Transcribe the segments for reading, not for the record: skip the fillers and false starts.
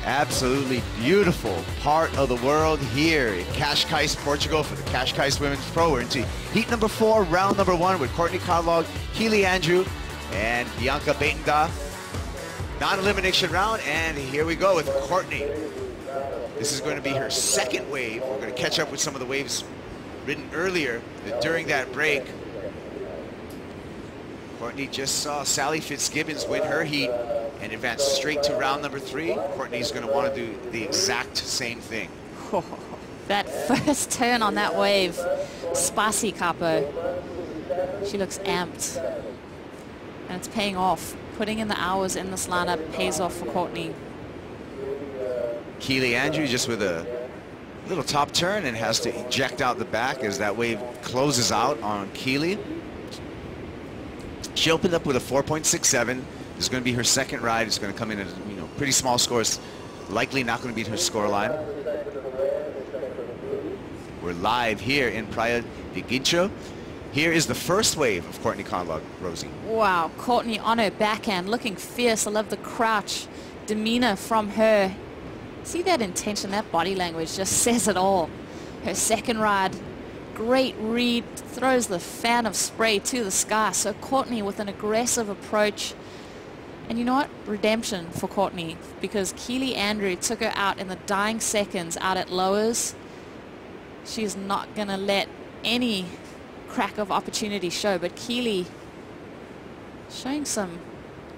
Absolutely beautiful part of the world here in Cascais, Portugal for the Cascais Women's Pro. We're into heat number 4, round number 1 with Courtney Conlogue, Keely Andrew, and Bianca Buitendag. Non-elimination round, and here we go with Courtney. This is going to be her second wave. We're going to catch up with some of the waves ridden earlier during that break. Courtney just saw Sally Fitzgibbons win her heat and advance straight to round number 3. Courtney's going to want to do the exact same thing. Oh, that first turn on that wave, spicy capo. She looks amped, and it's paying off. Putting in the hours in this lineup pays off for Courtney. Keely Andrew just with a little top turn and has to eject out the back as that wave closes out on Keely. She opened up with a 4.67. This is going to be her second ride. It's going to come in at pretty small scores. Likely not going to beat her score line. We're live here in Praia de Guincho. Here is the first wave of Courtney Conlogue, Rosie. Wow, Courtney on her backhand, looking fierce. I love the crouch demeanor from her. See that intention, that body language just says it all. Her second ride, great read, throws the fan of spray to the sky. So Courtney with an aggressive approach. And you know what? Redemption for Courtney, because Keely Andrew took her out in the dying seconds out at lowers. She's not going to let any crack of opportunity show, but Keely showing some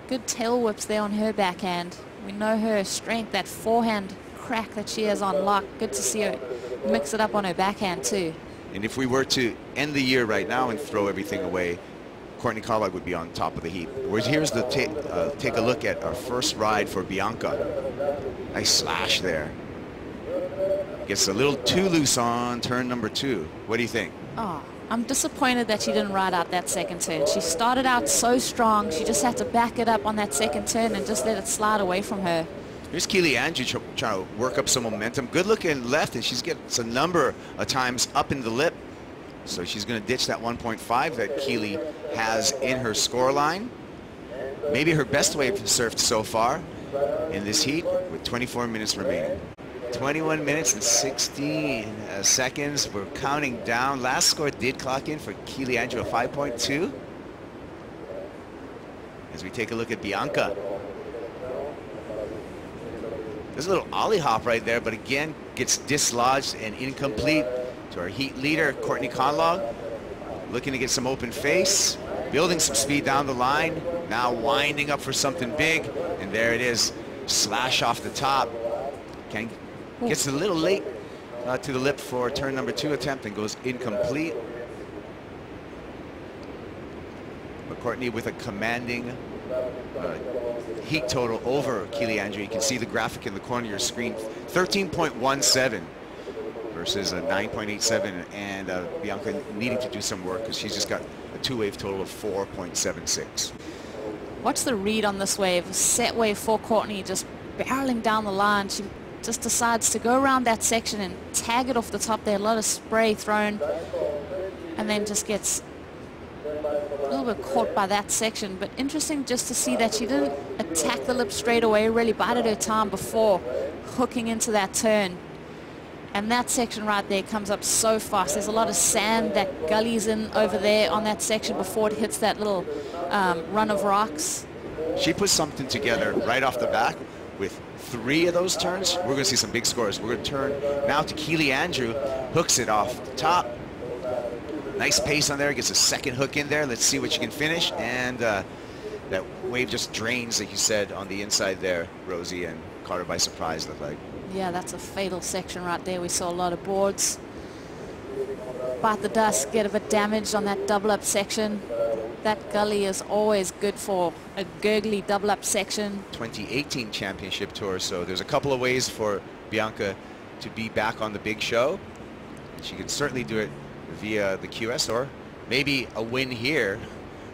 good tail whips there on her backhand. We know her strength, that forehand crack that she has on lock. Good to see her mix it up on her backhand too. And if we were to end the year right now and throw everything away, Courtney Conlogue would be on top of the heap. Whereas here's the take a look at our first ride for Bianca. Nice slash there. Gets a little too loose on turn number 2. What do you think? Oh, I'm disappointed that she didn't ride out that second turn. She started out so strong. She just had to back it up on that second turn and just let it slide away from her. Here's Keely Andrew trying to work up some momentum. Good looking left, and she's getting a number of times up in the lip. So she's going to ditch that 1.5 that Keely has in her score line. Maybe her best wave surfed so far in this heat with 24 minutes remaining. 21 minutes and 16 seconds. We're counting down. Last score did clock in for Keely Andrew, a 5.2. As we take a look at Bianca. There's a little ollie hop right there, but again, gets dislodged and incomplete to our heat leader, Courtney Conlogue. Looking to get some open face, building some speed down the line. Now winding up for something big, and there it is. Slash off the top. Gets a little late to the lip for turn number 2 attempt and goes incomplete. But Courtney with a commanding heat total over Keely Andrew. You can see the graphic in the corner of your screen. 13.17 versus a 9.87, and Bianca needing to do some work because she's just got a 2-wave total of 4.76. What's the read on this wave? Set wave for Courtney, just barreling down the line. She just decides to go around that section and tag it off the top there. A lot of spray thrown, and then just gets a little bit caught by that section. But interesting just to see that she didn't attack the lip straight away, really bided her time before hooking into that turn. And that section right there comes up so fast. There's a lot of sand that gullies in over there on that section before it hits that little run of rocks. She put something together right off the back with 3 of those turns. We're going to see some big scores. We're going to turn now to Keely Andrew. Hooks it off the top. Nice pace on there. Gets a second hook in there. Let's see what she can finish. And that wave just drains, like you said, on the inside there, Rosie, and caught her by surprise, looked like. Yeah, that's a fatal section right there. We saw a lot of boards bite the dust, get a bit damaged on that double up section. That gully is always good for a gurgly double up section. 2018 championship tour, so there's a couple of ways for Bianca to be back on the big show. She could certainly do it via the QS, or maybe a win here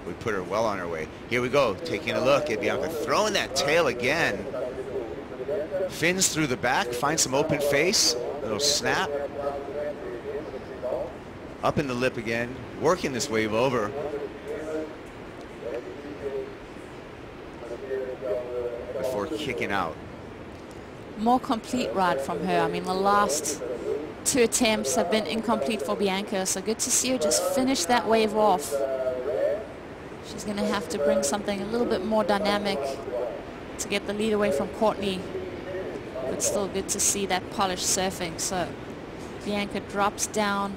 would put her well on her way. Here we go, taking a look at Bianca, throwing that tail again. Fins through the back, finds some open face, little snap. Up in the lip again, working this wave over. Before kicking out. more complete ride from her. I mean, the last 2 attempts have been incomplete for Bianca, so good to see her just finish that wave off. She's going to have to bring something a little bit more dynamic to get the lead away from Courtney, but still good to see that polished surfing. So Bianca drops down,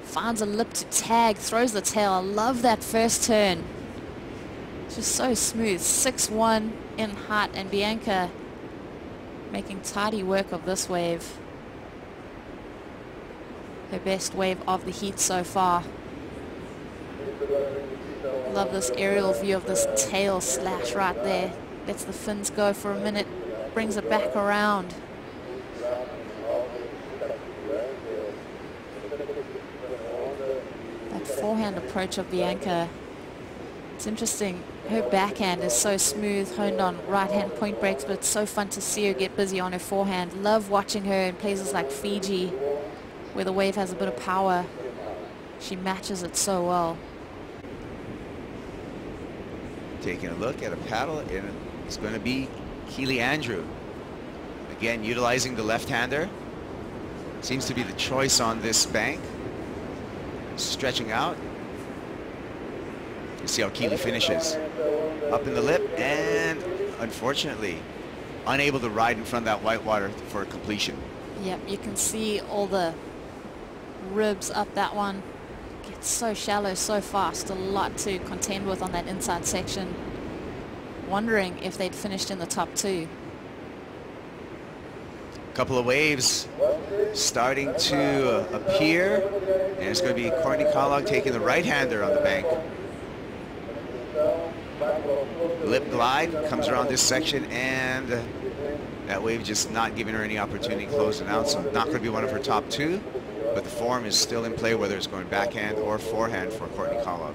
finds a lip to tag, throws the tail. I love that first turn. Just so smooth. 6-1 in height, and Bianca making tidy work of this wave. Her best wave of the heat so far. Love this aerial view of this tail slash right there. Lets the fins go for a minute, brings it back around. That forehand approach of Bianca, it's interesting. Her backhand is so smooth, honed on right-hand point breaks, but it's so fun to see her get busy on her forehand. Love watching her in places like Fiji, where the wave has a bit of power. She matches it so well. Taking a look at a paddle, and it's going to be Keely Andrew. Again, utilizing the left-hander. Seems to be the choice on this bank. Stretching out. You see how Keely finishes. Up in the lip, and unfortunately unable to ride in front of that whitewater for a completion. Yep, you can see all the ribs up that one. Gets so shallow so fast. A lot to contend with on that inside section. Wondering if they'd finished in the top 2. Couple of waves starting to appear, and it's going to be Courtney Conlogue taking the right-hander on the bank. Lip glide comes around this section, and that wave just not giving her any opportunity closing out, so not going to be one of her top 2, but the form is still in play, whether it's going backhand or forehand for Courtney Conlogue.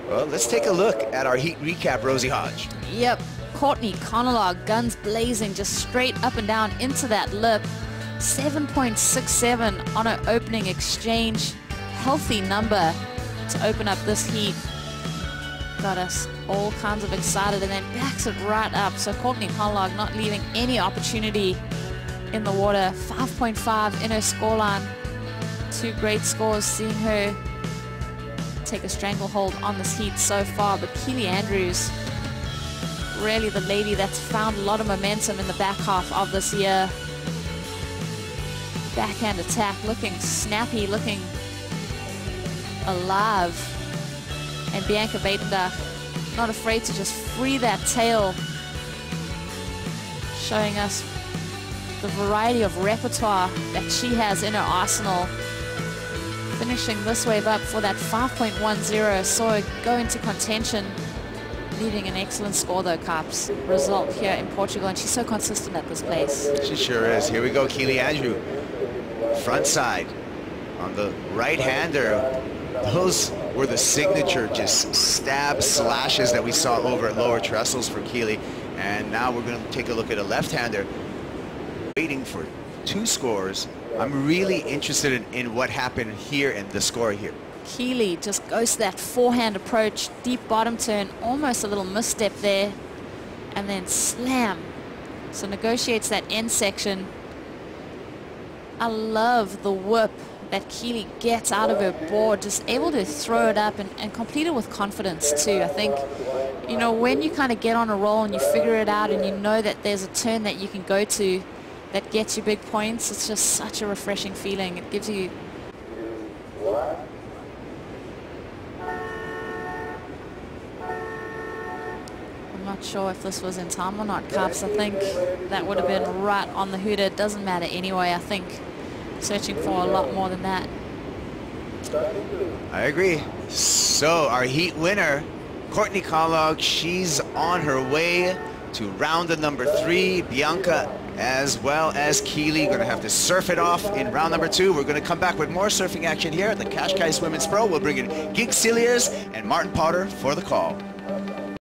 Well, let's take a look at our heat recap, Rosie Hodge. Yep, Courtney Conlogue, guns blazing, just straight up and down into that lip. 7.67 on her opening exchange. Healthy number to open up this heat. Got us all kinds of excited, and then backs it right up. So Courtney Conlogue not leaving any opportunity in the water. 5.5 in her scoreline. 2 great scores, seeing her take a stranglehold on this heat so far. But Keely Andrews, really the lady that's found a lot of momentum in the back half of this year. Backhand attack looking snappy, looking alive. And Bianca Buitendag not afraid to just free that tail, showing us the variety of repertoire that she has in her arsenal. Finishing this wave up for that 5.10, saw her go into contention, leaving an excellent score though, Caps. Result here in Portugal, and she's so consistent at this place. She sure is. Here we go, Keely Andrew. Front side on the right-hander. Those were the signature just stab slashes that we saw over at lower trestles for Keely. And now we're going to take a look at a left-hander. Waiting for 2 scores. I'm really interested in what happened here and the score here. Keely just goes to that forehand approach, deep bottom turn, almost a little misstep there, and then slam. So negotiates that end section. I love the whip that Keely gets out of her board, just able to throw it up and complete it with confidence too. I think, you know, when you kind of get on a roll and you figure it out and you know that there's a turn that you can go to that gets you big points, it's just such a refreshing feeling. It gives you... I'm not sure if this was in time or not, Caps. I think that would have been right on the hooter. It doesn't matter anyway. I think searching for a lot more than that. I agree. So our heat winner, Courtney Conlogue, she's on her way to round of number 3. Bianca as well as Keely going to have to surf it off in round number 2. We're going to come back with more surfing action here at the Cascais Women's Pro. We'll bring in Geek Cilliers and Martin Potter for the call.